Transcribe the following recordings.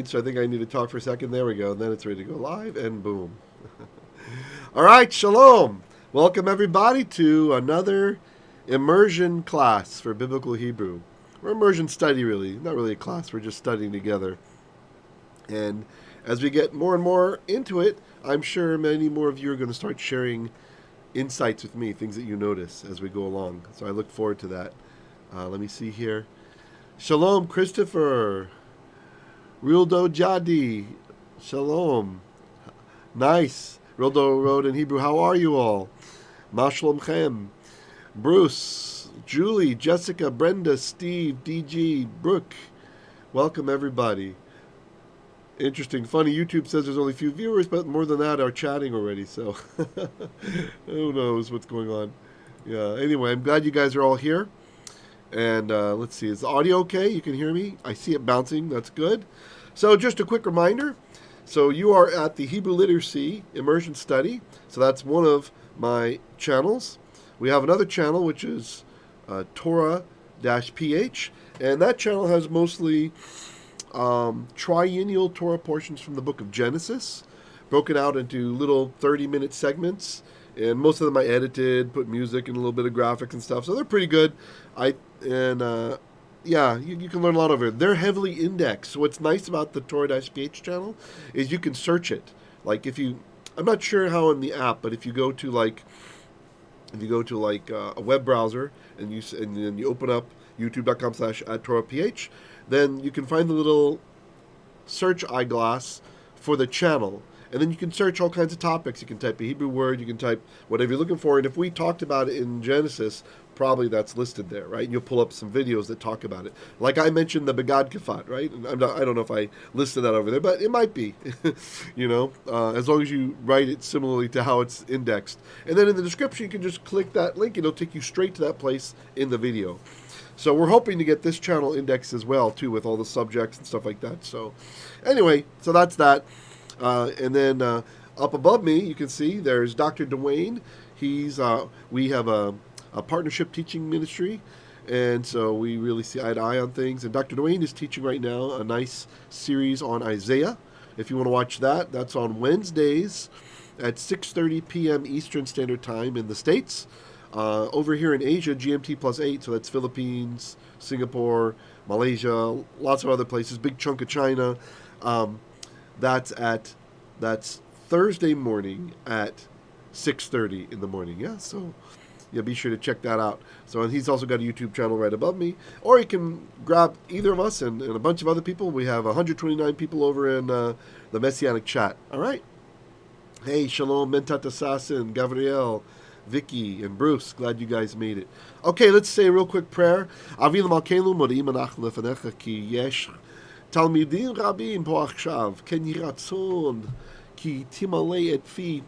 So I think I need to talk for a second. There we go. And then it's ready to go live, and boom. All right, shalom. Welcome everybody to another immersion class for biblical Hebrew. Or immersion study, really. Not really a class. We're just studying together. And as we get more and more into it, I'm sure many more of you are going to start sharing insights with me, things that you notice as we go along. So I look forward to that. Let me see here. Shalom, Christopher. Rildo Jadi, Shalom. Nice. Rildo wrote in Hebrew, how are you all? Mashlomchem. Bruce, Julie, Jessica, Brenda, Steve, DG, Brooke. Welcome everybody. Interesting. Funny, YouTube says there's only a few viewers, but more than that are chatting already, so who knows what's going on. Yeah, anyway, I'm glad you guys are all here. And let's see, is the audio okay? You can hear me? I see it bouncing. That's good. So just a quick reminder. So you are at the Hebrew Literacy Immersion Study. So that's one of my channels. We have another channel, which is Torah-PH. And that channel has mostly triennial Torah portions from the book of Genesis, broken out into little 30-minute segments. And most of them I edited, put music and a little bit of graphics and stuff. So they're pretty good. You can learn a lot over it. They're heavily indexed. So what's nice about the Torah-PH channel is you can search it. Like I'm not sure how in the app, but if you go to a web browser and then you open up youtube.com/@TorahPH, then you can find the little search eyeglass for the channel. And then you can search all kinds of topics. You can type a Hebrew word. You can type whatever you're looking for. And if we talked about it in Genesis, probably that's listed there, right? And you'll pull up some videos that talk about it. Like I mentioned the Begad Kafat, right? And I don't know if I listed that over there, but it might be, as long as you write it similarly to how it's indexed. And then in the description, you can just click that link and it'll take you straight to that place in the video. So we're hoping to get this channel indexed as well, too, with all the subjects and stuff like that. So anyway, so that's that. And then up above me, you can see there's Dr. Dwayne. We have a partnership teaching ministry, and so we really see eye to eye on things. And Dr. Dwayne is teaching right now a nice series on Isaiah. If you want to watch that, that's on Wednesdays at 6:30 p.m. Eastern Standard Time in the States. Over here in Asia, GMT +8, so that's Philippines, Singapore, Malaysia, lots of other places, big chunk of China. That's Thursday morning at 6:30 in the morning. Yeah, so be sure to check that out. So, and he's also got a YouTube channel right above me. Or you can grab either of us and a bunch of other people. We have 129 people over in the Messianic chat. All right. Hey, Shalom, Mentat Assassin, Gabrielle, Vicky, and Bruce. Glad you guys made it. Okay, let's say a real quick prayer. Avinu Malkeinu modi'im anachnu lefanecha ki yesh תלמידים רבים פה עכשיו, כן יהי רצון, כי תמלא את פי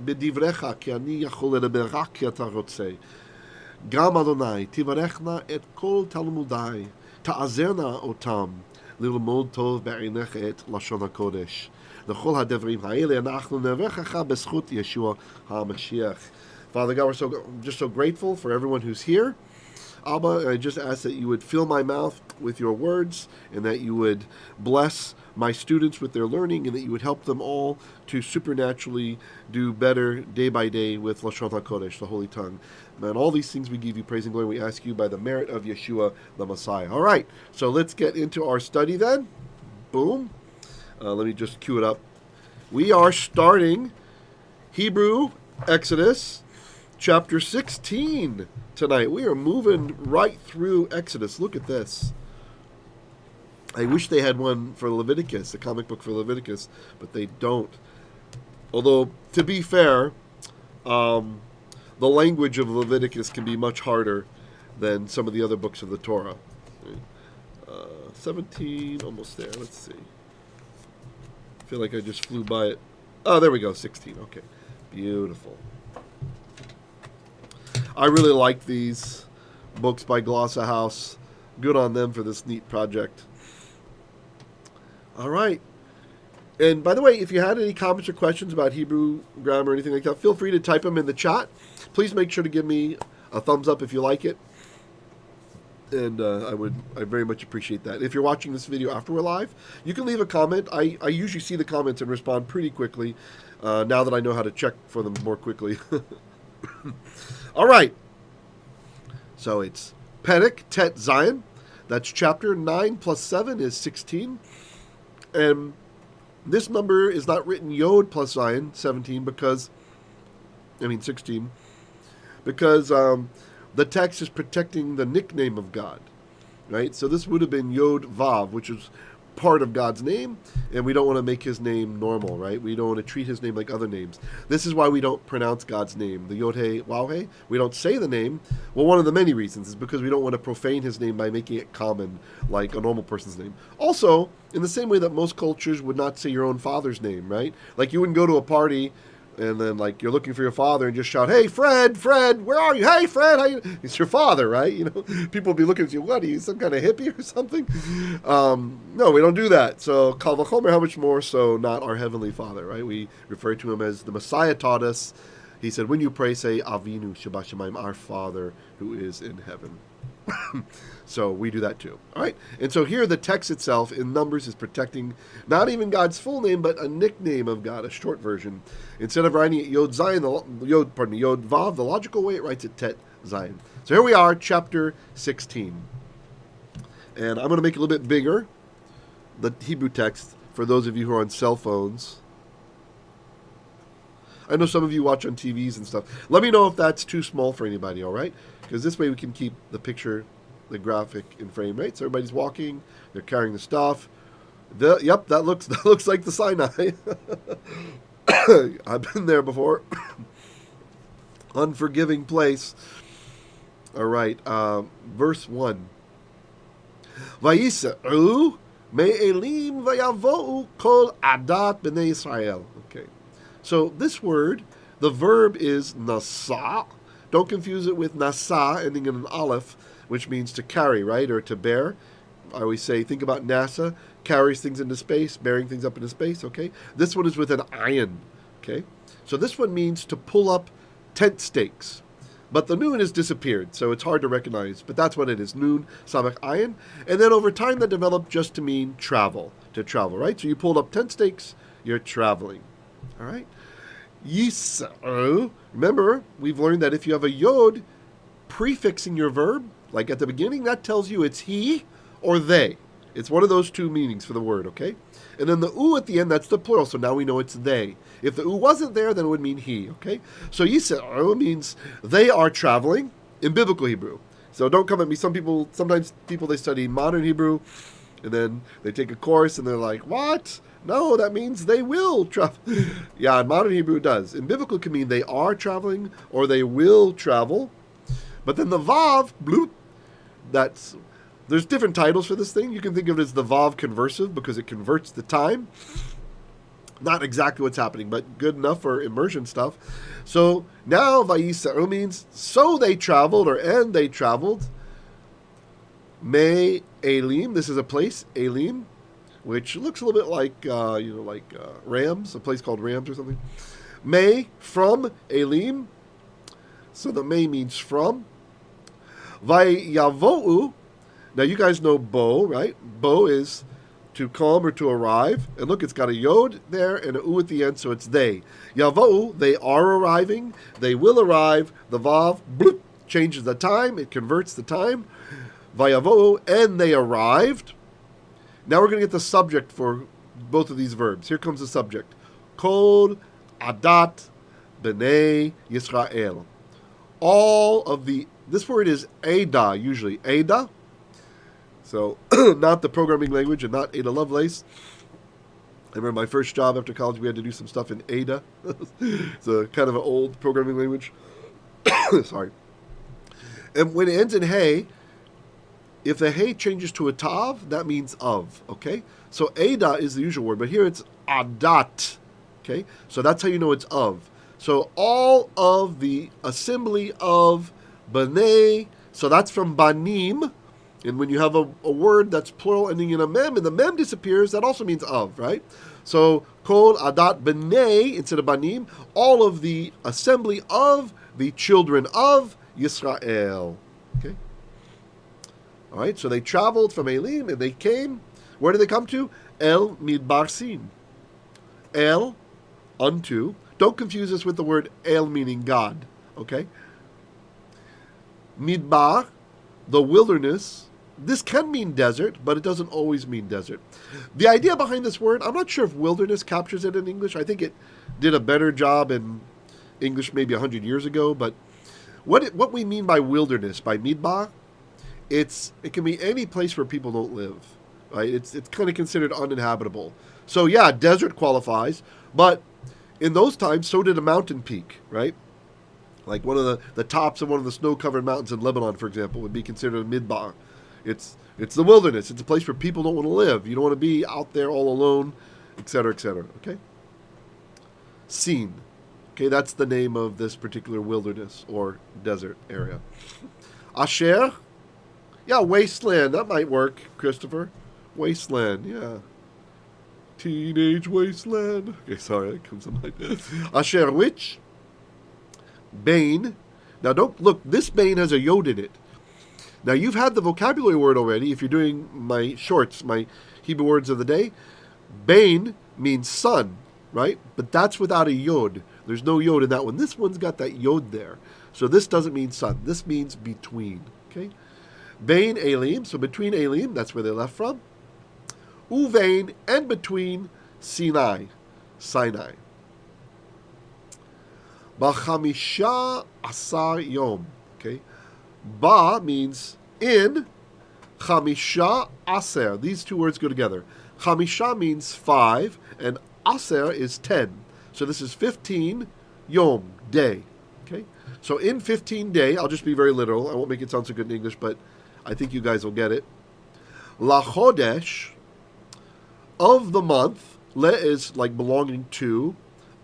בדבריך, כי אני יכול לדבר רק כי אתה רוצה. גם אדוני, תברכנה את כל תלמודי, תעזרנה אותם ללמוד טוב בעיניך את לשון הקודש. לכל הדברים האלה אנחנו נברכך בזכות ישוע המשיח. Father God, we're just so grateful for everyone who's here. Abba, I just ask that you would fill my mouth with your words and that you would bless my students with their learning and that you would help them all to supernaturally do better day by day with Lashon HaKodesh, the Holy Tongue. And all these things we give you praise and glory. We ask you by the merit of Yeshua, the Messiah. All right, so let's get into our study then. Boom. Let me just cue it up. We are starting Hebrew Exodus chapter 16 tonight. We are moving right through Exodus. Look at this. I wish they had one for Leviticus, a comic book for Leviticus, but they don't. Although, to be fair, the language of Leviticus can be much harder than some of the other books of the Torah. 17, almost there. Let's see. I feel like I just flew by it. Oh, there we go, 16. Okay, beautiful. I really like these books by Glossa House. Good on them for this neat project. All right. And by the way, if you had any comments or questions about Hebrew grammar or anything like that, feel free to type them in the chat. Please make sure to give me a thumbs up if you like it. And I very much appreciate that. If you're watching this video after we're live, you can leave a comment. I usually see the comments and respond pretty quickly, now that I know how to check for them more quickly. All right. So it's Perek Tet Zayin. That's chapter 9 plus 7 is 16. And this number is not written Yod plus Zayin, 16, because the text is protecting the nickname of God, right? So this would have been Yod Vav, which is part of God's name, and we don't want to make his name normal, right? We don't want to treat his name like other names. This is why we don't pronounce God's name, the Yod He Waw He. We don't say the name. Well, one of the many reasons is because we don't want to profane his name by making it common, like a normal person's name. Also, in the same way that most cultures would not say your own father's name, right? Like you wouldn't go to a party and then, like, you're looking for your father and just shout, "Hey, Fred, where are you? Hey, Fred, how you?" It's your father, right? You know, people will be looking at you. What, are you some kind of hippie or something? No, we don't do that. So, Kal Vachomer, how much more so not our Heavenly Father, right? We refer to him as the Messiah taught us. He said, when you pray, say, Avinu Shabbat our Father who is in heaven. So we do that too. All right. And so here the text itself in Numbers is protecting not even God's full name, but a nickname of God, a short version. Instead of writing it Yod Zayin, Yod Vav, the logical way, it writes it Tet Zayin. So here we are, chapter 16. And I'm going to make it a little bit bigger, the Hebrew text, for those of you who are on cell phones. I know some of you watch on TVs and stuff. Let me know if that's too small for anybody, all right? Because this way we can keep the picture, the graphic in frame, right? So everybody's walking, they're carrying the stuff. Yep, that looks like the Sinai. I've been there before. Unforgiving place. All right, verse 1. Vayisau me'elim vayavo'u kol adat beney Yisrael. Okay. So this word, the verb is nasa. Don't confuse it with nasa, ending in an aleph, which means to carry, right, or to bear. I always say, think about NASA, carries things into space, bearing things up into space, okay? This one is with an ayin, okay? So this one means to pull up tent stakes. But the noon has disappeared, so it's hard to recognize. But that's what it is, noon, samach ayin. And then over time that developed just to mean travel, right? So you pulled up tent stakes, you're traveling, all right? Yisrael. Remember, we've learned that if you have a yod prefixing your verb, like at the beginning, that tells you it's he or they. It's one of those two meanings for the word, okay? And then the u at the end, that's the plural, so now we know it's they. If the u wasn't there, then it would mean he, okay? So Yisrael means they are traveling in biblical Hebrew. So don't come at me. Sometimes people, they study modern Hebrew, and then they take a course, and they're like, what? No, that means they will travel. Yeah, in modern Hebrew it does. In biblical it can mean they are traveling or they will travel. But then the Vav, bloop, there's different titles for this thing. You can think of it as the Vav conversive because it converts the time. Not exactly what's happening, but good enough for immersion stuff. So now vayisau means so they traveled and they traveled. Me Elim, this is a place, Elim, which looks a little bit like, Rams, a place called Rams or something. Me, from, Elim. So the me means from. Vayavo'u. Now you guys know bo, right? Bo is to come or to arrive. And look, it's got a yod there and a u at the end, so it's they. Yavo'u, they are arriving. They will arrive. The vav, bloop, changes the time. It converts the time. Vayavo'u, and they arrived. Now we're going to get the subject for both of these verbs. Here comes the subject. Kol adat beney Yisrael. This word is ada, usually. Ada. So, not the programming language and not Ada Lovelace. I remember my first job after college, we had to do some stuff in Ada. It's a kind of an old programming language. Sorry. And when it ends in hey, if the hey changes to a tav, that means of, okay? So Ada is the usual word, but here it's adat, okay? So that's how you know it's of. So all of the assembly of beney, so that's from banim, and when you have a word that's plural ending in a mem, and the mem disappears, that also means of, right? So kol adat beney, instead of banim, all of the assembly of the children of Yisrael, okay? All right, so they traveled from Elim and they came. Where did they come to? El midbar sin. El, unto. Don't confuse this with the word El meaning God. Okay? Midbar, the wilderness. This can mean desert, but it doesn't always mean desert. The idea behind this word, I'm not sure if wilderness captures it in English. I think it did a better job in English maybe 100 years ago. But what we mean by wilderness, by midbar, it can be any place where people don't live. Right? It's kind of considered uninhabitable. So yeah, desert qualifies, but in those times, so did a mountain peak, right? Like one of the tops of one of the snow-covered mountains in Lebanon, for example, would be considered a midbar. It's the wilderness. It's a place where people don't want to live. You don't want to be out there all alone, etc., etc. Okay? Sin. Okay, that's the name of this particular wilderness or desert area. Asher. Yeah, wasteland. That might work, Christopher. Wasteland, yeah. Teenage wasteland. Okay, sorry, that comes to mind. Asher, which? Bane. Now, don't look. This bane has a yod in it. Now, you've had the vocabulary word already. If you're doing my shorts, my Hebrew words of the day, bane means son, right? But that's without a yod. There's no yod in that one. This one's got that yod there. So this doesn't mean son. This means between. Okay? Bane Elim. So between Elim, that's where they left from. Uvein, and between Sinai. B'chamisha asar yom. Okay? Ba means in. Chamisha aser. These two words go together. Chamisha means 5, and aser is 10. So this is 15 yom, day. Okay? So in 15 day, I'll just be very literal. I won't make it sound so good in English, but I think you guys will get it. La chodesh, of the month. Le is like belonging to.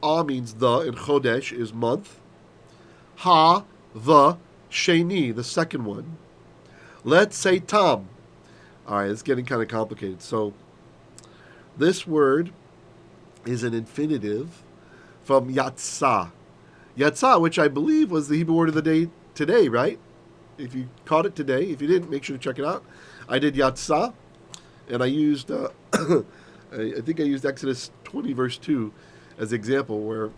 A means the, and chodesh is month. Ha, the, sheni, the second one. Letsetam. All right, it's getting kind of complicated. So this word is an infinitive from yatsa. Yatsa, which I believe was the Hebrew word of the day today, right? If you caught it today, if you didn't, make sure to check it out. I did yatsa, and I used, I think I used Exodus 20, verse 2 as an example, where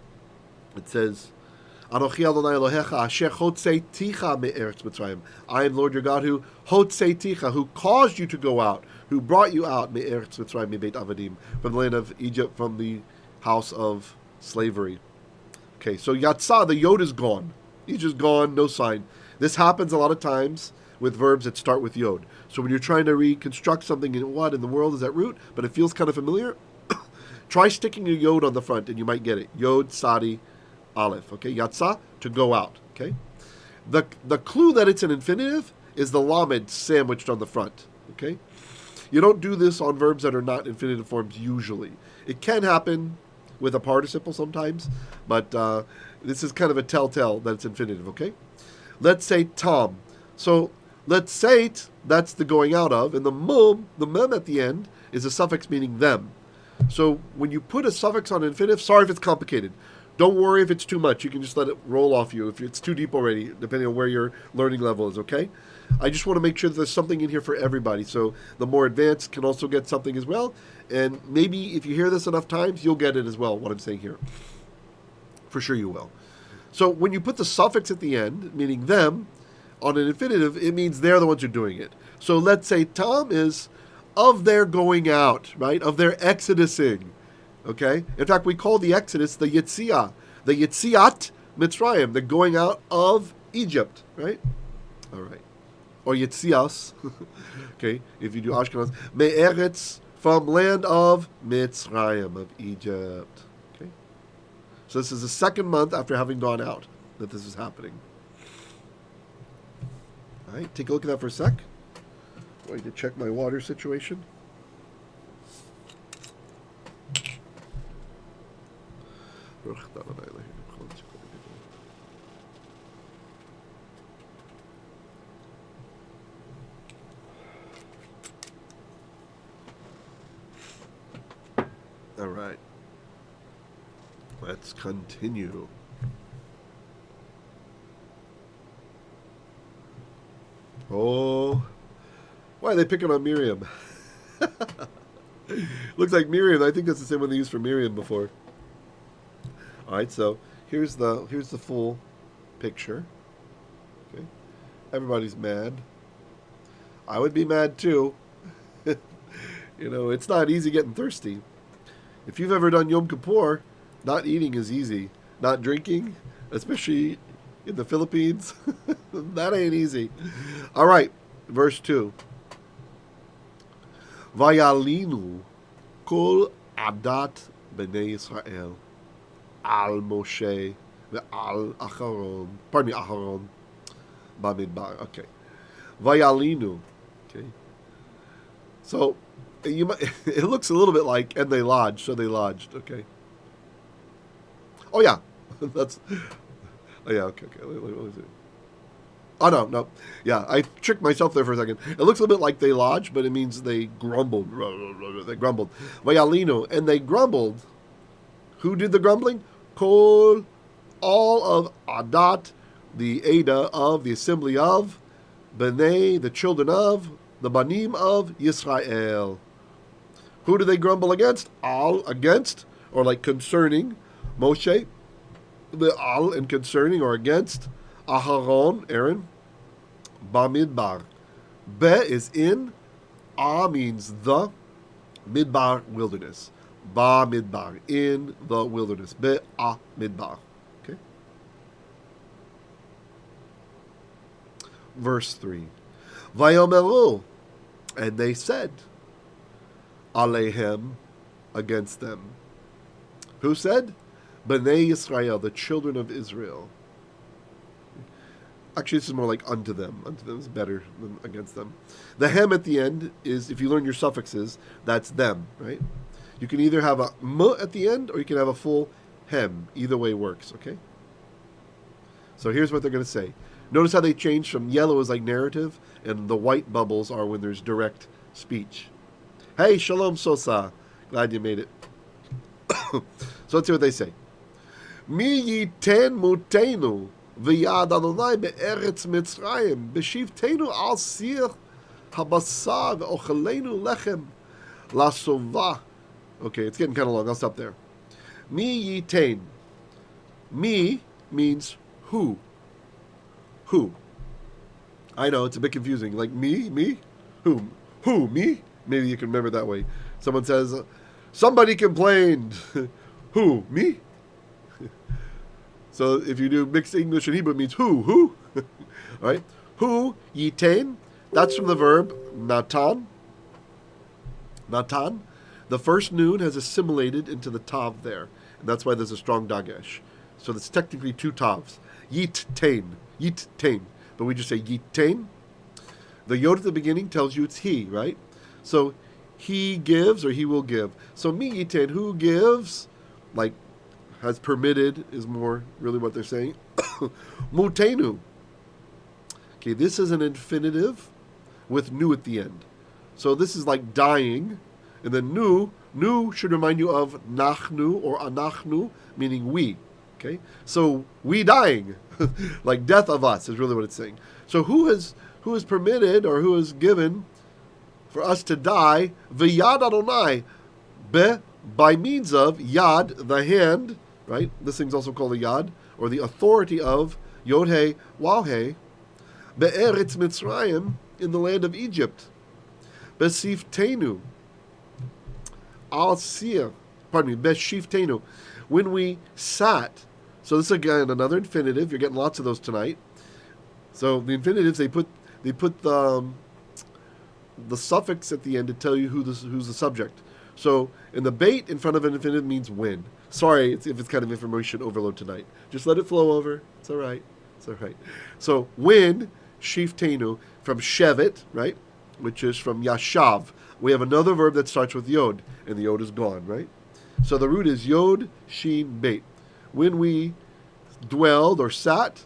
it says, Anochi Adonai Elohecha asher hotseiticha me'eretz Mitzrayim. I am Lord your God who hotseiticha, who caused you to go out, who brought you out me'eretz Mitzrayim mebeit avadim, from the land of Egypt, from the house of slavery. Okay, so yatsa, the yod is gone. He's just gone, no sign. This happens a lot of times with verbs that start with yod. So when you're trying to reconstruct something in what in the world is that root, but it feels kind of familiar, try sticking a yod on the front and you might get it. Yod, sadi, aleph. Okay, yatsa, to go out. Okay, the clue that it's an infinitive is the lamed sandwiched on the front. Okay, you don't do this on verbs that are not infinitive forms usually. It can happen with a participle sometimes, but this is kind of a telltale that it's infinitive. Okay, let's say tam. So let's say it, that's the going out of, and the mem at the end is a suffix meaning them. So when you put a suffix on infinitive, sorry if it's complicated. Don't worry if it's too much. You can just let it roll off you if it's too deep already, depending on where your learning level is, okay? I just want to make sure that there's something in here for everybody. So the more advanced can also get something as well. And maybe if you hear this enough times, you'll get it as well, what I'm saying here. For sure you will. So when you put the suffix at the end, meaning them, on an infinitive, it means they're the ones who are doing it. So let's say tam is of their going out, right? Of their exodusing. Okay? In fact, we call the exodus the yetziah. The yetziat Mitzrayim, the going out of Egypt, right? All right. Or yetzias. Okay, if you do Ashkenaz. Me'eretz, from land of Mitzrayim, of Egypt. Okay? So this is the second month after having gone out that this is happening. All right, take a look at that for a sec. I need to check my water situation. All right. Let's continue. Oh, Why are they picking on Miriam? Looks like Miriam. I think that's the same one they used for Miriam before. All right, so here's the full picture. Okay, everybody's mad. I would be mad too. It's not easy getting thirsty. If you've ever done Yom Kippur, not eating is easy. Not drinking, especially in the Philippines, that ain't easy. All right, verse 2. Vayalinu kol adat beney Yisrael al Moshe ve'al Aharon bamidbar. Okay. Vayalinu. Okay. So it looks a little bit like and they lodged, so they lodged. Okay. Oh yeah, that's. Oh yeah. Okay. What was it? Oh no. Yeah, I tricked myself there for a second. It looks a little bit like they lodged, but it means they grumbled. They grumbled. Vayalinu, and they grumbled. Who did the grumbling? Kol, all of adat, the ada of, the assembly of, beney, the children of, the banim of Yisrael. Who do they grumble against? Al, against, or like concerning, Moshe, the al and concerning or against, Aharon, Aaron, bamidbar. Be is in, a means the, midbar, wilderness. Bamidbar, in the wilderness. Midbar. Okay. Verse 3. Vayomeru, and they said, Alehem, against them. Who said? Beney Yisrael, the children of Israel. Actually, this is more like unto them. Unto them is better than against them. The hem at the end is, if you learn your suffixes, that's them, right? You can either have a m at the end, or you can have a full hem. Either way works, okay? So here's what they're going to say. Notice how they changed from yellow is like narrative, and the white bubbles are when there's direct speech. Hey, shalom sosa. Glad you made it. So let's see what they say. Mi yiten mutenu v'yad Adonai be'eretz Mitzrayim beshivtenu al sir habasar ve'ochelenu lechem lasova. Okay, it's getting kind of long. I'll stop there. Mi yiten. Mi means who. Who? I know, it's a bit confusing. Like me? Who? Who? Me? Maybe you can remember it that way. Someone says, somebody complained. Who? Me? So if you do mixed English and Hebrew, it means who? Who? All right? Who? Yiten. That's from the verb natan. Natan. The first noon has assimilated into the tav there. And that's why there's a strong dagesh. So that's technically two tavs. Yiten. But we just say yiten. The yod at the beginning tells you it's he, right? So he gives or he will give. So mi yiten, who gives, like has permitted, is more really what they're saying. Mutenu. Okay, this is an infinitive with nu at the end. So this is like dying. And then nu should remind you of nachnu or anasnu, meaning we. Okay, so we dying, like death of us is really what it's saying. So who is permitted or who is given for us to die? V'yad Adonai, by means of yad, the hand, right? This thing's also called a yad, or the authority of yod he waw he, be'eretz Mitzrayim, in the land of Egypt, beshivtenu, beshivtenu, when we sat. So this is again another infinitive. You're getting lots of those tonight. So the infinitives, they put the suffix at the end to tell you who's the subject. So in the bait in front of an infinitive means when. Sorry if it's kind of information overload tonight. Just let it flow over. It's all right. It's all right. So when beshivtenu, from shevet, right, which is from yashav. We have another verb that starts with yod, and the yod is gone, right? So the root is yod shin beit. When we dwelled or sat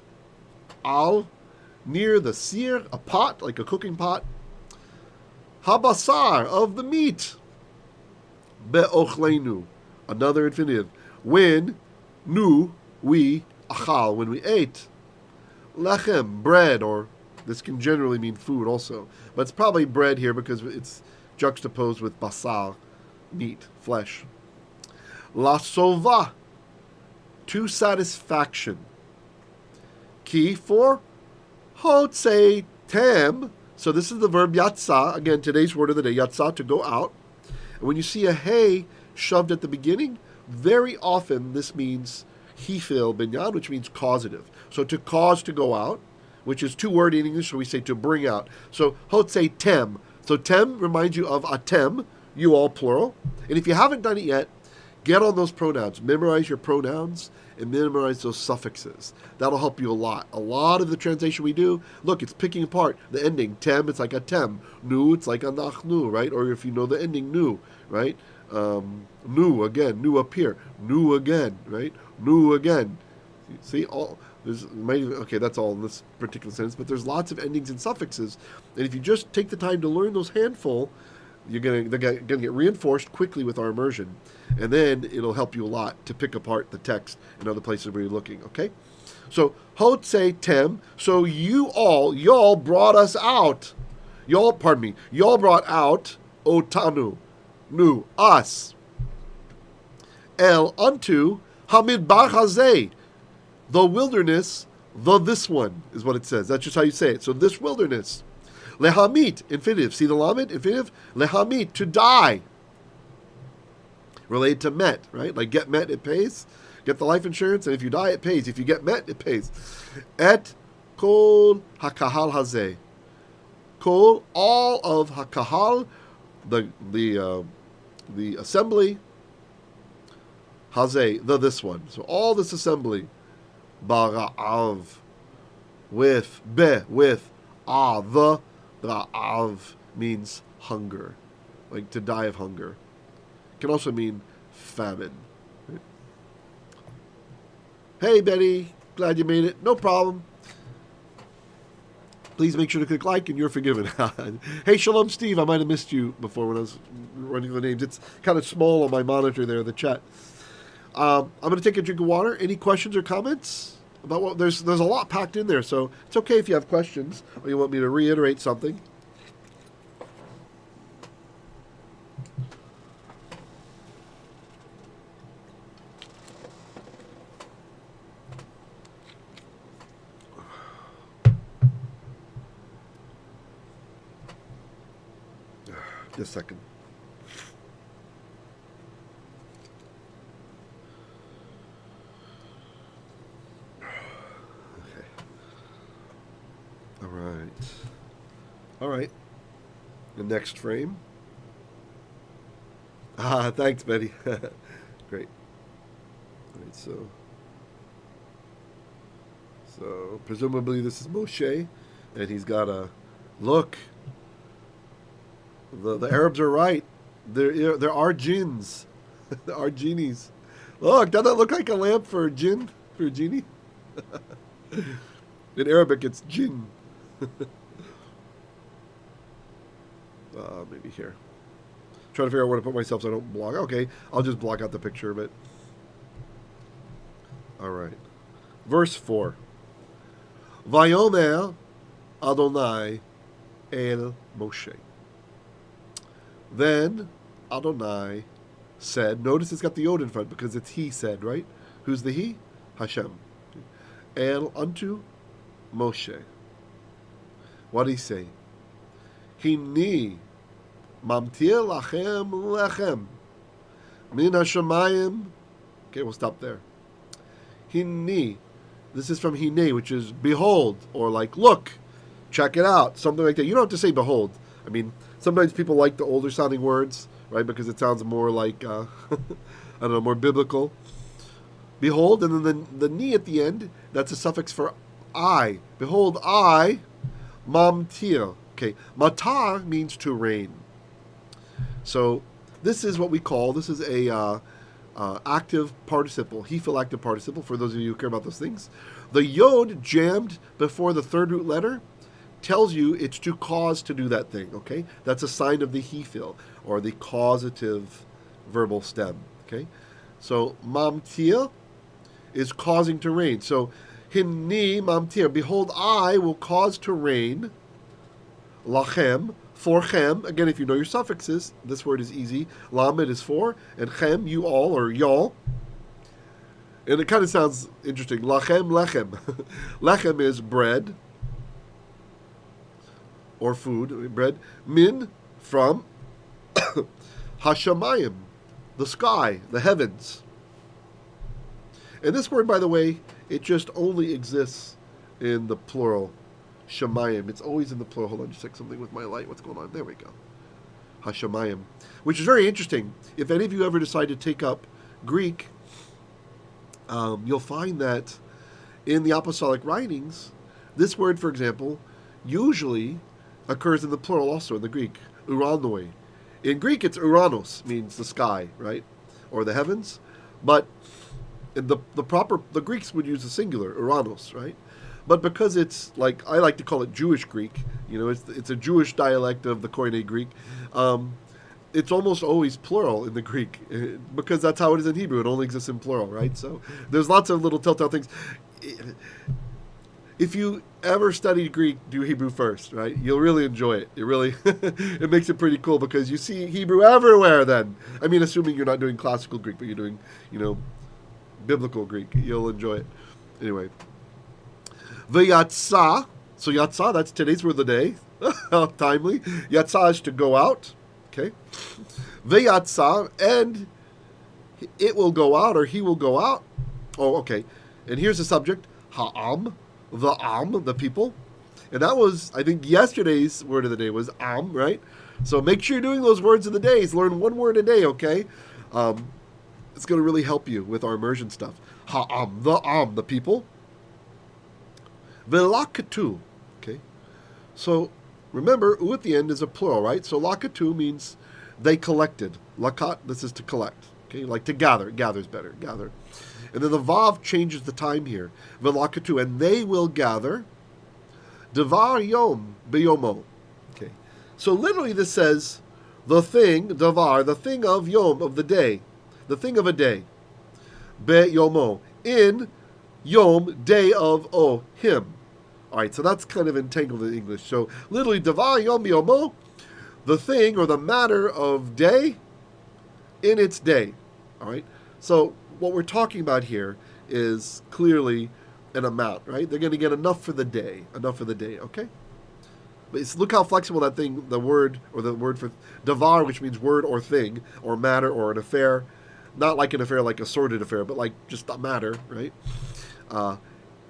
al, near the sir, a pot, like a cooking pot, habasar, of the meat, be'ochelenu, another infinitive, when nu, we, achal, when we ate, lechem, bread, or This can generally mean food also. But it's probably bread here because it's juxtaposed with basar, meat, flesh. La sova, to satisfaction. Key for hotsetem. So this is the verb yatsa. Again, today's word of the day, yatsa, to go out. And when you see a hey shoved at the beginning, very often this means hifil binyan, which means causative. So to cause to go out, which is two words in English, so we say to bring out. So hotsetem. So tem reminds you of atem, you all plural. And if you haven't done it yet, get on those pronouns. Memorize your pronouns and memorize those suffixes. That'll help you a lot. A lot of the translation we do, look, it's picking apart the ending. Tem, it's like a tem. Nu, it's like anasnu, right? Or if you know the ending, nu, right? Nu again, nu appear. Nu again, right? Nu again. See, all there's okay, that's all in this particular sentence, but there's lots of endings and suffixes. And if you just take the time to learn those handful, they're gonna get reinforced quickly with our immersion, and then it'll help you a lot to pick apart the text in other places where you're looking. Okay, so hotsetem. So y'all brought us out. Y'all brought out otanu, nu, us. El unto hamidbar hazeh, the wilderness, this one is what it says. That's just how you say it. So this wilderness. Lehamit, infinitive. See the lamed, infinitive? Lehamit, to die. Related to met, right? Like get met, it pays. Get the life insurance, and if you die, it pays. If you get met, it pays. Et kol hakahal hazeh. Kol, all of hakahal, the assembly, hazeh, this one. So all this assembly, bara'av, with the ra'av means hunger, like to die of hunger. It can also mean famine. Right? Hey, Benny, glad you made it. No problem. Please make sure to click like and you're forgiven. Hey, Shalom, Steve. I might have missed you before when I was running the names. It's kind of small on my monitor there, the chat. I'm going to take a drink of water. Any questions or comments about what? There's a lot packed in there, so it's okay if you have questions or you want me to reiterate something. Just a second. All right. The next frame. Thanks, Betty. Great. All right, so presumably this is Moshe, and he's got a look. The Arabs are right. There are jinns. There are genies. Look, doesn't that look like a lamp for a jinn? For a genie? In Arabic, it's jinn. Maybe here. Trying to figure out where to put myself so I don't block. Okay, I'll just block out the picture of it. All right. Verse 4. Vayomer Adonai el Moshe. Then Adonai said, notice it's got the yod in front because it's he said, right? Who's the he? Hashem. El unto Moshe. What did he say? Hini mametiyr lachem lechem min hashamayim. Okay, we'll stop there. Hini. This is from hine, which is behold, or like look, check it out, something like that. You don't have to say behold. I mean, sometimes people like the older sounding words, right? Because it sounds more like, I don't know, more biblical. Behold, and then the ni at the end, that's a suffix for I. Behold, I, mametiyr. Okay, matar means to rain. So this is what we call, this is a active participle, Hifil active participle, for those of you who care about those things. The yod jammed before the third root letter tells you it's to cause to do that thing, okay? That's a sign of the Hifil, or the causative verbal stem, okay? So mametiyr is causing to rain. So Hinni mametiyr. Behold, I will cause to rain. Lachem, for chem. Again, if you know your suffixes, this word is easy. Lamed is for, and chem, you all, or y'all. And it kind of sounds interesting. Lachem, lechem. Lechem is bread, or food, bread. Min, from. Hashamayim, the sky, the heavens. And this word, by the way, it just only exists in the plural. Shamayim. It's always in the plural. Hold on, just check something with my light. What's going on? There we go. Hashamayim. Which is very interesting. If any of you ever decide to take up Greek, you'll find that in the apostolic writings, this word, for example, usually occurs in the plural also in the Greek. Uranoi. In Greek, it's uranos, means the sky, right? Or the heavens. But the Greeks would use the singular, uranos, right? But because it's like, I like to call it Jewish Greek, it's a Jewish dialect of the Koine Greek, it's almost always plural in the Greek, because that's how it is in Hebrew. It only exists in plural, right? So there's lots of little telltale things. If you ever studied Greek, do Hebrew first, right? You'll really enjoy it. It really, it makes it pretty cool because you see Hebrew everywhere then. I mean, assuming you're not doing classical Greek, but you're doing, biblical Greek. You'll enjoy it. Anyway. Vayatsa. So yatsa, that's today's word of the day. Timely. Yatsa is to go out. Okay. Vayatsa, and it will go out, or he will go out. Oh, okay. And here's the subject. Ha'am. The people. And that was, I think, yesterday's word of the day was am, right? So make sure you're doing those words of the days. Learn one word a day, okay? It's going to really help you with our immersion stuff. Ha'am, the people. Yilqetu, okay? So remember, u at the end is a plural, right? So yilqetu means they collected. Lakat, this is to collect, okay? Like to gather. Gather's better, gather. And then the vav changes the time here. Yilqetu, and they will gather. Davar yom beyomo. Okay. So literally this says the thing, davar, the thing of yom, of the day. The thing of a day. Beyomo. In yom, day of, him. All right, so that's kind of entangled in English. So literally, davar yom beyomo, the thing or the matter of day in its day. All right. So what we're talking about here is clearly an amount, right? They're going to get enough for the day, okay? But look how flexible that thing, the word for davar, which means word or thing or matter or an affair, not like an affair like a sordid affair, but like just a matter, right?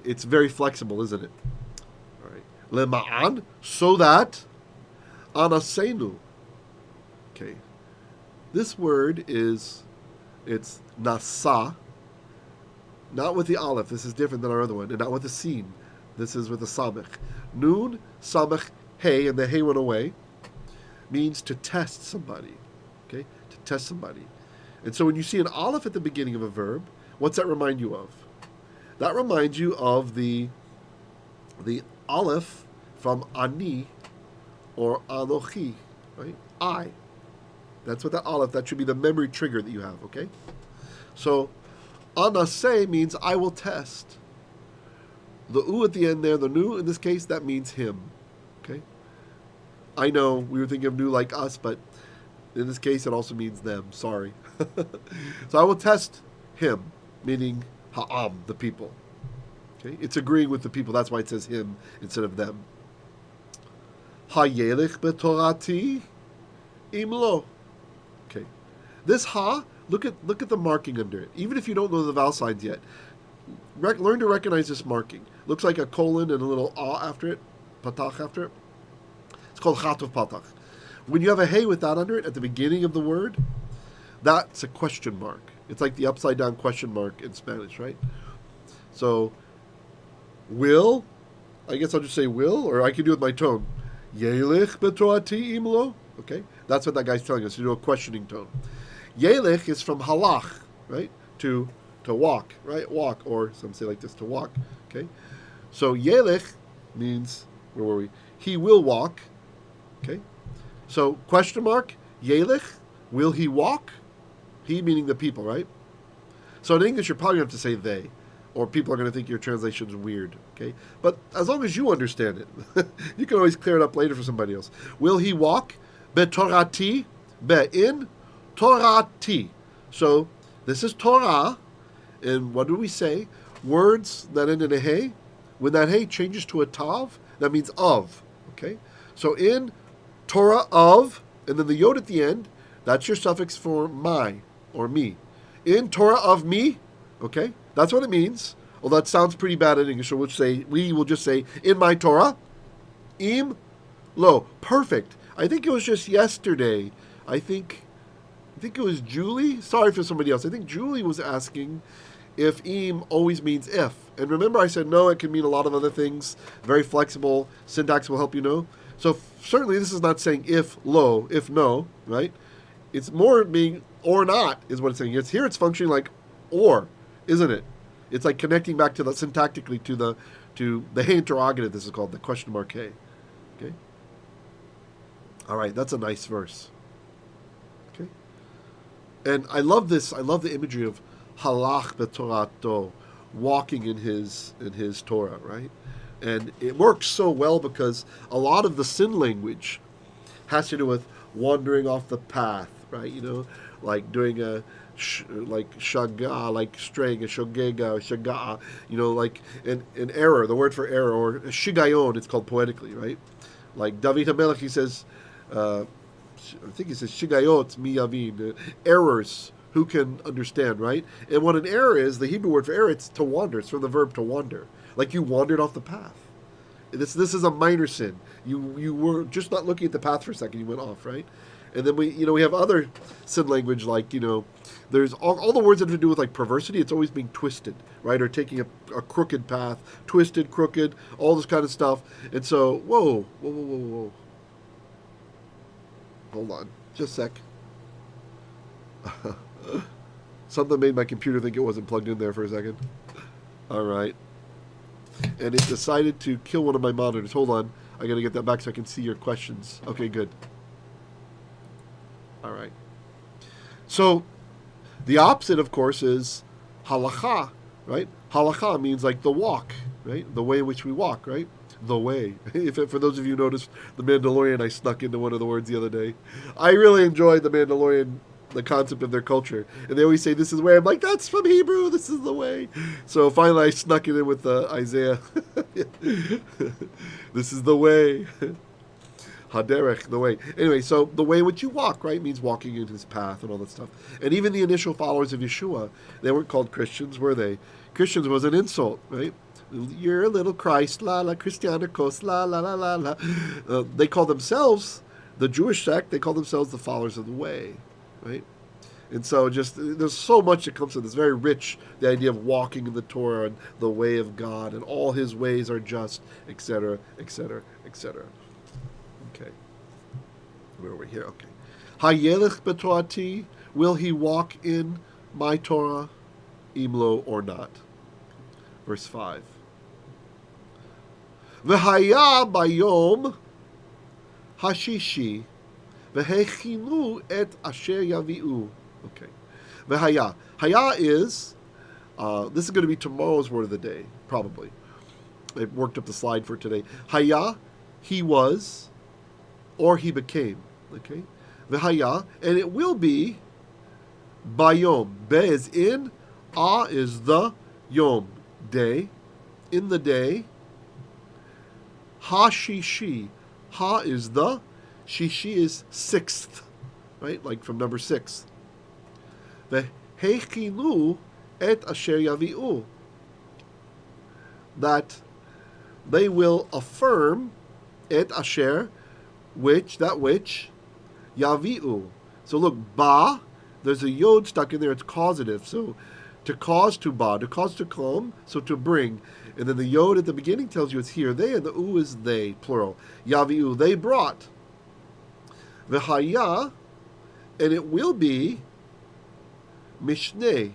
It's very flexible, isn't it? All right. Lema'an, so that anasnu. Okay. This word it's nasa, not with the aleph. This is different than our other one, and not with the sin. This is with the samech. Nun, samech, hey, and the hey went away, means to test somebody. Okay, to test somebody. And so when you see an aleph at the beginning of a verb, what's that remind you of? That reminds you of the aleph from ani or anochi, right? I. That's what that aleph, that should be the memory trigger that you have, okay? So, anase means I will test. The u at the end there, the nu in this case, that means him, okay? I know we were thinking of nu like us, but in this case it also means them, sorry. So I will test him, meaning ha'am, the people. Okay? It's agreeing with the people, that's why it says him instead of them. Hayelekh betorati imlo. Okay. This ha, look at the marking under it. Even if you don't know the vowel signs yet, learn to recognize this marking. Looks like a colon and a little a after it, patach after it. It's called chat of patach. When you have a hey with that under it at the beginning of the word, that's a question mark. It's like the upside down question mark in Spanish, right? So, will, I guess I'll just say will, or I can do it with my tone. Yelech betorati imlo. Okay, that's what that guy's telling us, to do a questioning tone. Hayelekh is from halach, right? To walk, right? Walk, or some say like this, to walk. Okay, so hayelekh means, where were we? He will walk. Okay, so question mark, hayelekh, will he walk? He meaning the people, right? So in English, you're probably going to have to say they. or people are going to think your translation's weird, okay? But as long as you understand it, you can always clear it up later for somebody else. Will he walk? Betorati, in Torati. So this is Torah, and what do we say? Words that end in a hey. When that hey changes to a tav, that means of, okay? So in Torah of, and then the yod at the end, that's your suffix for my or me. In Torah of me, okay? That's what it means. Well, that sounds pretty bad in English, so we will just say, in my Torah, im lo. Perfect. I think it was just yesterday. I think it was Julie. Sorry for somebody else. I think Julie was asking if im always means if. And remember I said no, it can mean a lot of other things. Very flexible. Syntax will help you know. So certainly this is not saying if lo, if no, right? It's more being or not is what it's saying. Here it's functioning like or, isn't it? It's like connecting back to the syntactically to the hey interrogative. This is called the question mark hey. Okay. All right, that's a nice verse. Okay. And I love this. I love the imagery of halach betorato, walking in his Torah, right? And it works so well because a lot of the sin language has to do with wandering off the path, right? You know, like doing like shaga, like straying, a shogega, shaga, you know, like an error, the word for error, or shigayon, it's called poetically, right? Like David HaMelech, he says, I think he says, shigayot mi yavin, errors, who can understand, right? And what an error is, the Hebrew word for error, it's to wander. It's from the verb to wander. Like you wandered off the path. This is a minor sin. You were just not looking at the path for a second. You went off, right? And then we have other sin language, like, there's all the words that have to do with like perversity. It's always being twisted, right? Or taking a crooked path, twisted, crooked, all this kind of stuff. And so, whoa. Hold on, just a sec. Something made my computer think it wasn't plugged in there for a second. All right. And it decided to kill one of my monitors. Hold on. I got to get that back so I can see your questions. Okay, good. All right. So the opposite, of course, is halakha, right? Halakha means like the walk, right? The way in which we walk, right? The way. For those of you who noticed The Mandalorian, I snuck into one of the words the other day. I really enjoyed The Mandalorian, the concept of their culture. And they always say, this is the way. I'm like, that's from Hebrew. This is the way. So finally I snuck it in with Isaiah. This is the way. Haderech, the way. Anyway, so the way in which you walk, right, means walking in his path and all that stuff. And even the initial followers of Yeshua, they weren't called Christians, were they? Christians was an insult, right? You're a little Christ, la la, Christianicos, la la la la la. They call themselves, the Jewish sect, they call themselves the followers of the way. Right? And so there's so much that comes to this. Very rich, the idea of walking in the Torah and the way of God, and all his ways are just, etc., etc., etc. Okay. We're over here. Okay. Hayelekh betorati, will he walk in my Torah, imlo or not? Verse 5. V'haya bayom hashishi v'hechinu et asher yaviyu. Okay. V'haya. Haya is, this is going to be tomorrow's word of the day, probably. I worked up the slide for today. Haya, he was, or he became. Okay. V'haya, and it will be bayom. Be is in, a is the, yom, day, in the day. Hashishi. Ha is the, shishi is sixth, right? Like from number 6. The heichinu et asher yaviyu. That they will affirm et asher, that which, yaviyu. So look, ba, there's a yod stuck in there, it's causative. So to cause to ba, to cause to come, so to bring. And then the yod at the beginning tells you it's here, they, and the u is they, plural. Yaviyu, they brought. V'haya, and it will be mishneh,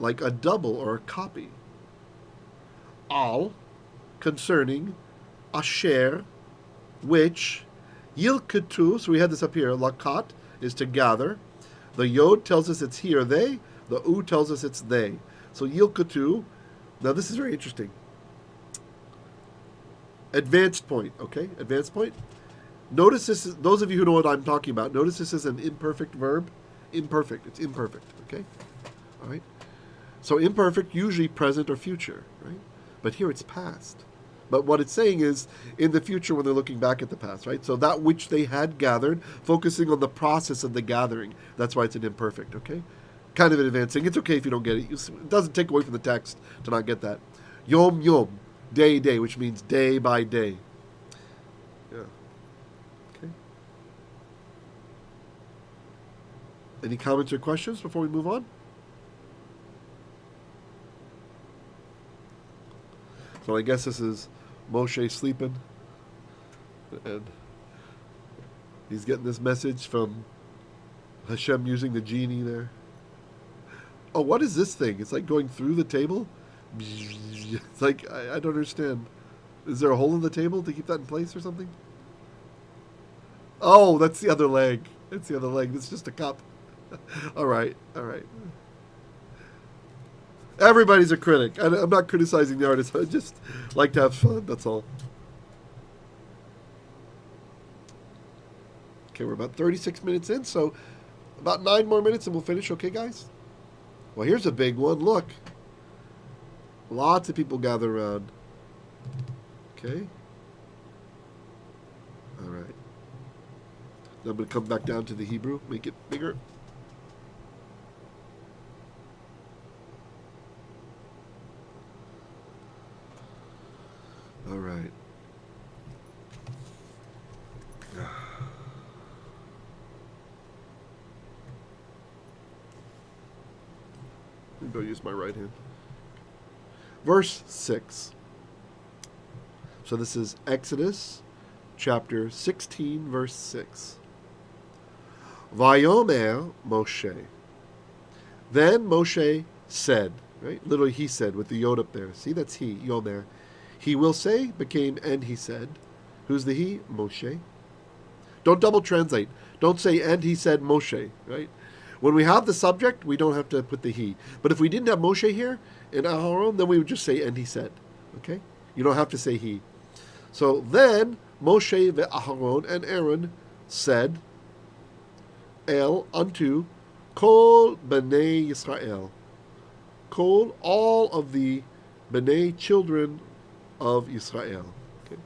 like a double or a copy. Al, concerning, asher, which, yilqetu, so we had this up here, lakat is to gather. The yod tells us it's here, they. The u tells us it's they. So yilqetu. Now this is very interesting. Advanced point, okay? Advanced point. Notice this is, those of you who know what I'm talking about, notice this is an imperfect verb. Imperfect, it's imperfect, okay? All right? So imperfect, usually present or future, right? But here it's past. But what it's saying is in the future when they're looking back at the past, right? So that which they had gathered, focusing on the process of the gathering. That's why it's an imperfect, okay? Kind of an advancing. It's okay if you don't get it. It doesn't take away from the text to not get that. Yom yom. Day, day, which means day by day. Yeah. Okay. Any comments or questions before we move on? So I guess this is Moshe sleeping. And he's getting this message from Hashem using the genie there. Oh, what is this thing? It's like going through the table? It's like, I don't understand. Is there a hole in the table to keep that in place or something? Oh, that's the other leg. It's the other leg. It's just a cup. All right. Everybody's a critic. I'm not criticizing the artist. I just like to have fun. That's all. Okay, we're about 36 minutes in, so about 9 more minutes and we'll finish. Okay, guys? Well, here's a big one. Look. Lots of people gather around. Okay. All right. Now I'm going to come back down to the Hebrew, make it bigger. All right. Maybe I'll use my right hand. Verse 6. So this is Exodus chapter 16, verse 6. Vayomer Moshe. Then Moshe said, right? Literally he said with the yod up there. See, that's he, Yomer. He will say became and he said. Who's the he? Moshe. Don't double translate. Don't say and he said Moshe, right? When we have the subject, we don't have to put the he. But if we didn't have Moshe here in Aharon, then we would just say and he said. Okay? You don't have to say he. So then Moshe ve'Aharon and Aaron said, El unto Kol beney Yisrael. Kol, all of the beney, children of Yisrael. Okay.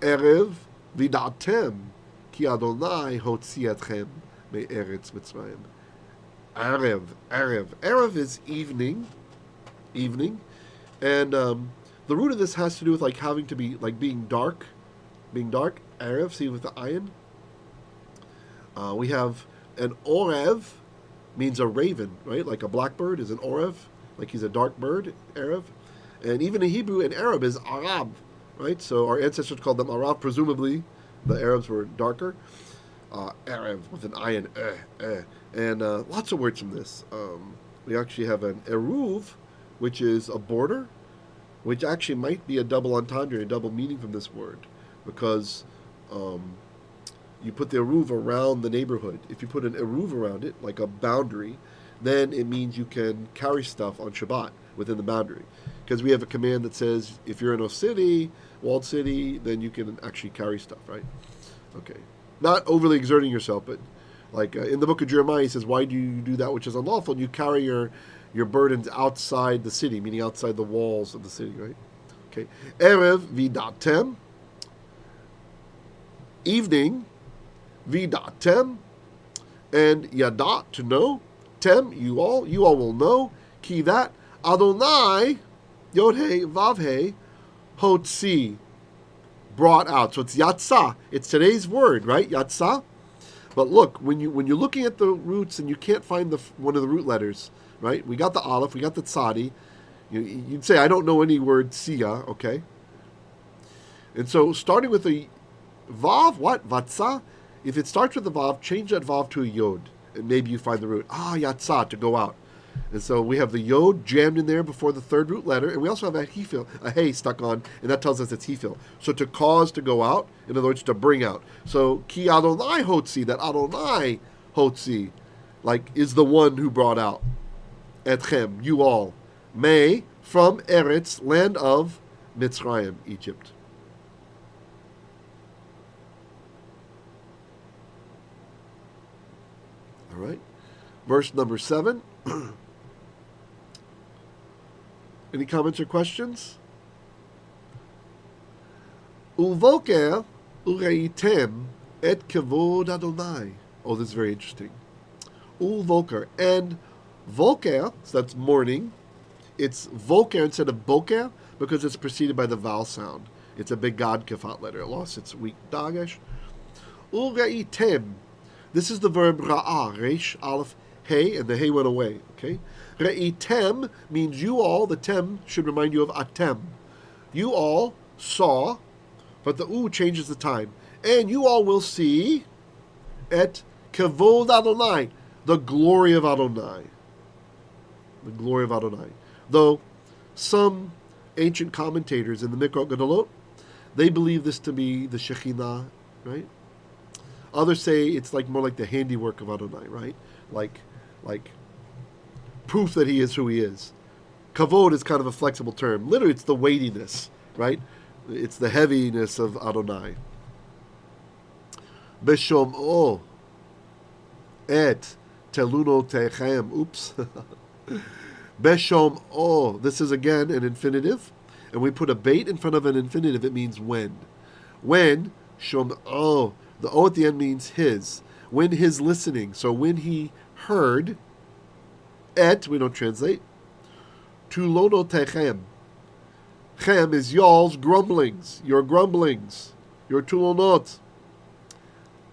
Erev vid'atem ki Adonai hotsiy etchem me'eretz Mitzrayim. Erev is evening, and the root of this has to do with like having to be like being dark. Erev, see with the ayin. We have an orev, means a raven, right? Like a blackbird is an orev, like he's a dark bird, Erev. And even in Hebrew, an Arab is Arab, right? So our ancestors called them Arab. Presumably, the Arabs were darker. Erev with an ayin, and lots of words from this. We actually have an eruv, which is a border, which actually might be a double entendre, a double meaning from this word, because you put the eruv around the neighborhood. If you put an eruv around it, like a boundary, then it means you can carry stuff on Shabbat within the boundary. Because we have a command that says if you're in a city, walled city, then you can actually carry stuff, right? Okay. Not overly exerting yourself, but like in the book of Jeremiah, he says, why do you do that which is unlawful? And you carry your burdens outside the city, meaning outside the walls of the city, right? Okay. Erev vid'atem. Evening. Vid'atem. And yadat, to know. Tem, you all will know. Ki that. Adonai, Yod-He, Vav-He, hotsiy, brought out. So it's yatsa. It's today's word, right? Yatsa. But look, when you're looking at the roots and you can't find one of the root letters, right? We got the aleph, we got the tzadi. You'd say, I don't know any word siya, okay? And so starting with a vav, what? Vatsa? If it starts with a vav, change that vav to a yod. And maybe you find the root. Yatsa, to go out. And so we have the yod jammed in there before the third root letter, and we also have a hifil, a hey stuck on, and that tells us it's hifil. So to cause to go out, in other words, to bring out. So ki Adonai hotsiy, that Adonai hotsiy, like is the one who brought out. etchem, you all, may, from Eretz, land of Mitzrayim, Egypt. All right. Verse number 7. Any comments or questions? Uvoker ureitem et kavod Adonai. Oh, this is very interesting. Uvoker. And voker, so that's morning. It's voker instead of boker because it's preceded by the vowel sound. It's a big God kafat letter. It lost its weak dagesh. Ureitem. This is the verb ra'ah, resh, aleph, hey, and the hey went away. Okay? Re'item means you all. The tem should remind you of atem. You all saw, but the u changes the time. And you all will see et kavod Adonai, the glory of Adonai. The glory of Adonai. Though some ancient commentators in the Mikra Gedolot, they believe this to be the Shekhinah, right? Others say it's like more like the handiwork of Adonai, right? Like proof that he is who he is. Kavod is kind of a flexible term. Literally, it's the weightiness, right? It's the heaviness of Adonai. Beshamov et teluno techem. Oops. Beshamov. This is again an infinitive, and we put a bait in front of an infinitive. It means when. When shom'o. The O at the end means his. When his listening. So when he heard, et, we don't translate, tulono techem. Chem is y'all's grumblings, your grumblings, your tulonot.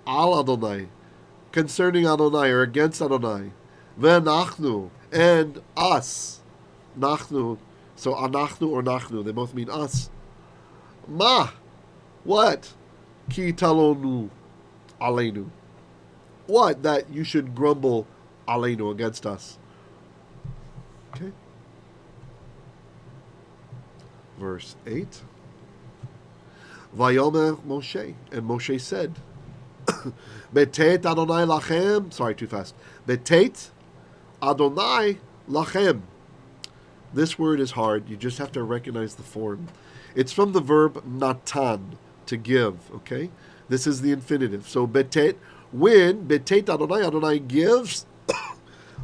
Al Adonai, concerning Adonai or against Adonai. Ve'nachnu, and us. Nachnu, so anachnu or nachnu, they both mean us. Ma, what? Ki talonu aleinu. What? That you should grumble aleinu, against us. Okay. Verse 8. Vayomer Moshe. And Moshe said, betet Adonai lachem. Sorry, too fast. Betet Adonai lachem. This word is hard. You just have to recognize the form. It's from the verb natan, to give, okay? This is the infinitive. So betet, when betet Adonai, Adonai gives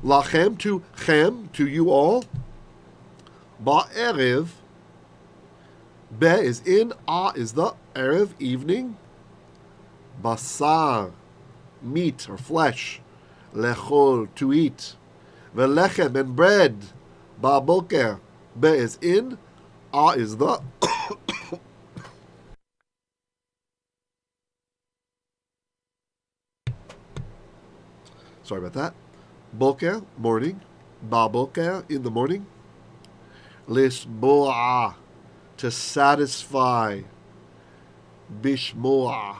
lachem, to chem, to you all. Ba'erev, be is in, a is the, erev, evening. Basar, meat or flesh. Lechol, to eat. Ve'lechem, and bread. Ba'boker, be is in, a is the. Sorry about that. Boker, morning. Ba'boker, in the morning. Lisboa, to satisfy. Bishmoa,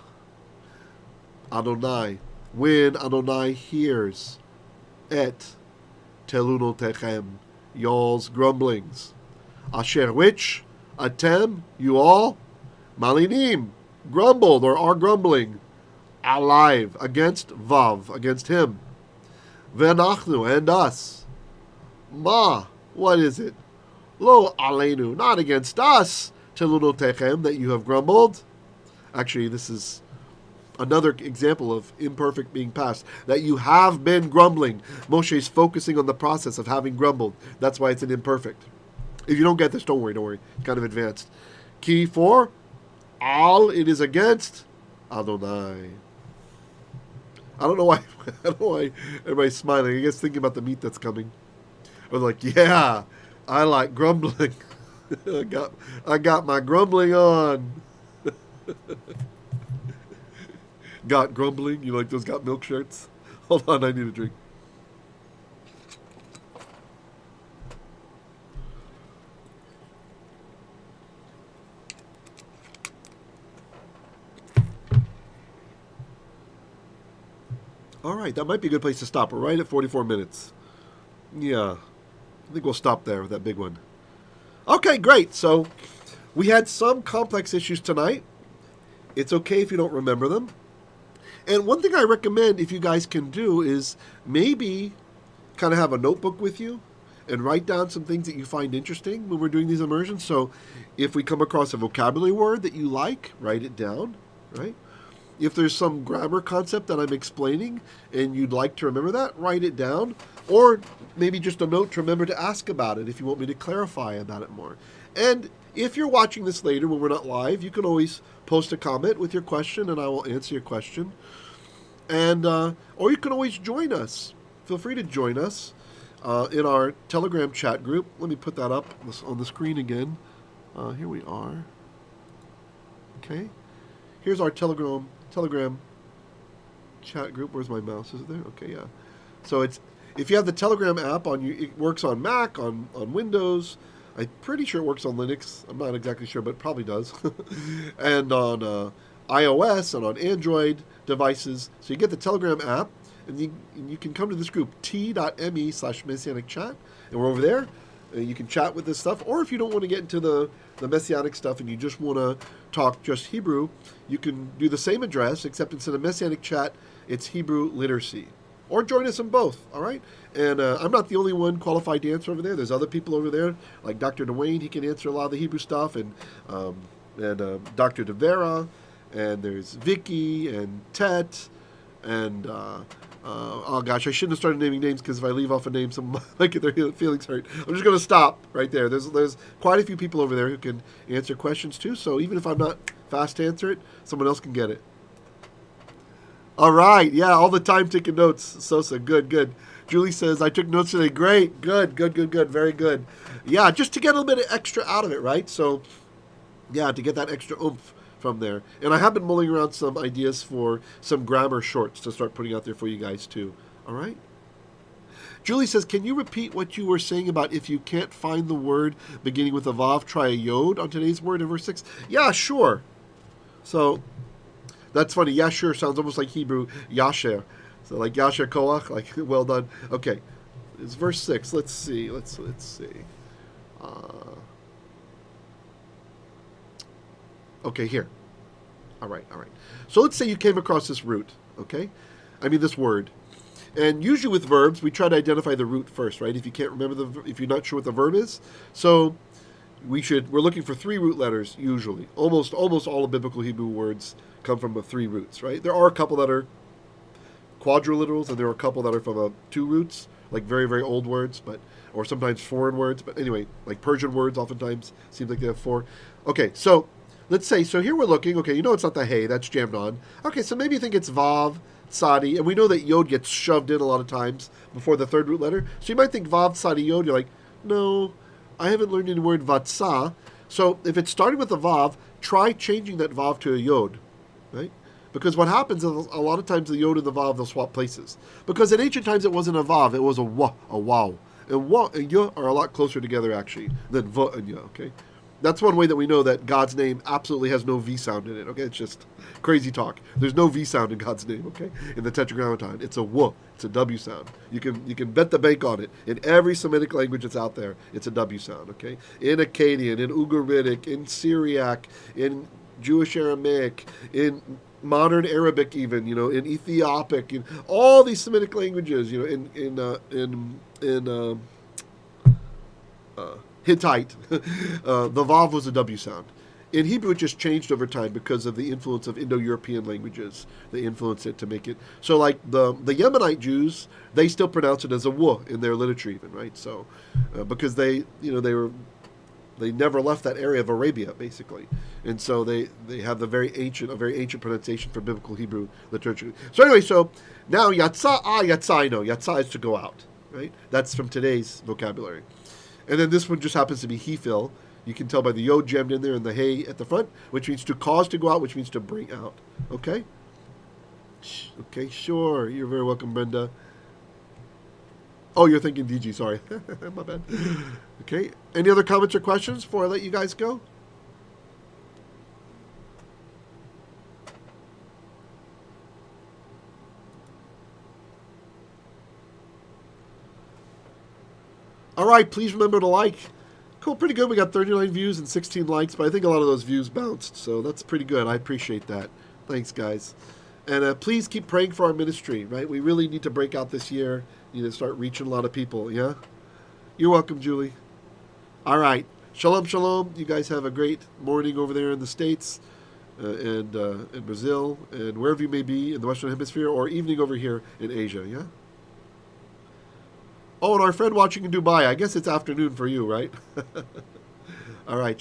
Adonai, when Adonai hears. Et telunotechem, y'all's grumblings. Asher, which? Atem, you all. Malinim, grumbled or are grumbling. Alive, against Vav, against him. Ve'nachnu, and us. Ma, what is it? Lo aleinu, not against us. Telunotechem, that you have grumbled. Actually, this is another example of imperfect being past. That you have been grumbling. Moshe is focusing on the process of having grumbled. That's why it's an imperfect. If you don't get this, don't worry. It's kind of advanced. Key 4, al, it is against Adonai. I don't know why everybody's smiling. I guess thinking about the meat that's coming. I was like, yeah, I like grumbling. I got my grumbling on. Got grumbling? You like those got milk shirts? Hold on, I need a drink. All right, that might be a good place to stop. We're right at 44 minutes. Yeah, I think we'll stop there with that big one. Okay, great. So we had some complex issues tonight. It's okay if you don't remember them. And one thing I recommend if you guys can do is maybe kind of have a notebook with you and write down some things that you find interesting when we're doing these immersions. So if we come across a vocabulary word that you like, write it down, right? If there's some grammar concept that I'm explaining and you'd like to remember that, write it down. Or maybe just a note to remember to ask about it if you want me to clarify about it more. And if you're watching this later when we're not live, you can always post a comment with your question and I will answer your question. And or you can always join us. Feel free to join us in our Telegram chat group. Let me put that up on the screen again. Here we are. Okay. Here's our Telegram chat group. Where's my mouse? Is it there? Okay, yeah. So it's if you have the Telegram app on you, it works on Mac, on Windows. I'm pretty sure it works on Linux. I'm not exactly sure, but it probably does. And on iOS and on Android devices. So you get the Telegram app, and you can come to this group, t.me/messianic chat, and we're over there. And you can chat with this stuff. Or if you don't want to get into the Messianic stuff and you just want to talk just Hebrew, you can do the same address, except instead of Messianic chat, it's Hebrew literacy. Or join us in both, all right? And I'm not the only one qualified to answer over there. There's other people over there, like Dr. Dwayne. He can answer a lot of the Hebrew stuff, and Dr. DeVera, and there's Vicky, and Tet, and oh gosh, I shouldn't have started naming names because if I leave off a name, some might get their feelings hurt. I'm just going to stop right there. There's quite a few people over there who can answer questions too, so even if I'm not fast to answer it, someone else can get it. All right, yeah, all the time taking notes. Sosa, good. Julie says, I took notes today. Great, good, very good. Yeah, just to get a little bit of extra out of it, right? So, yeah, to get that extra oomph from there. And I have been mulling around some ideas for some grammar shorts to start putting out there for you guys too. All right? Julie says, can you repeat what you were saying about if you can't find the word beginning with a vav, try a yod on today's word in verse 6? Yeah, sure. So, that's funny. Yeah, sure sounds almost like Hebrew, yasher. So like yasher koach, like well done. Okay, it's verse 6. Let's see. Let's see. Okay, here. All right. So let's say you came across this root, okay? This word. And usually with verbs, we try to identify the root first, right? If you can't remember if you're not sure what the verb is. So we're looking for 3 root letters usually. Almost all of biblical Hebrew words come from the 3 roots, right? There are a couple that are quadriliterals, and there are a couple that are from 2 roots, like very, very old words, or sometimes foreign words. But anyway, like Persian words oftentimes seems like they have 4. Okay, so let's say, so here we're looking, okay, it's not the hey, that's jammed on. Okay, so maybe you think it's vav, tsadi, and we know that yod gets shoved in a lot of times before the 3rd root letter. So you might think vav, tsadi, yod. You're like, no, I haven't learned any word vatsa. So if it's starting with a vav, try changing that vav to a yod, right? Because what happens is a lot of times the yod and the vav, they'll swap places. Because in ancient times it wasn't a vav, it was a wa, a wow. And wa and ya are a lot closer together actually than va and ya, okay? That's one way that we know that God's name absolutely has no V sound in it, okay? It's just crazy talk. There's no V sound in God's name, okay? In the Tetragrammaton. It's a W. It's a W sound. You can bet the bank on it. In every Semitic language that's out there, it's a W sound, okay? In Akkadian, in Ugaritic, in Syriac, in Jewish Aramaic, in modern Arabic even, in Ethiopic, in all these Semitic languages, in Hittite, the vav was a W sound. In Hebrew, it just changed over time because of the influence of Indo-European languages. They influenced it to make it. So like the Yemenite Jews, they still pronounce it as a w in their literature even, right? So because they never left that area of Arabia, basically. And so they have a very ancient pronunciation for biblical Hebrew literature. So anyway, so now yatsa, I know. Yatsa is to go out, right? That's from today's vocabulary. And then this one just happens to be Hifil. You can tell by the yod jammed in there and the hey at the front, which means to cause to go out, which means to bring out. Okay? Okay, sure. You're very welcome, Brenda. Oh, you're thinking DG, sorry. My bad. Okay. Any other comments or questions before I let you guys go? All right, please remember to like. Cool, pretty good. We got 39 views and 16 likes, but I think a lot of those views bounced, so that's pretty good. I appreciate that. Thanks, guys. And please keep praying for our ministry, right? We really need to break out this year. Need to start reaching a lot of people, yeah? You're welcome, Julie. All right. Shalom, shalom. You guys have a great morning over there in the States and in Brazil and wherever you may be in the Western Hemisphere, or evening over here in Asia, yeah? Oh, and our friend watching in Dubai, I guess it's afternoon for you, right? All right.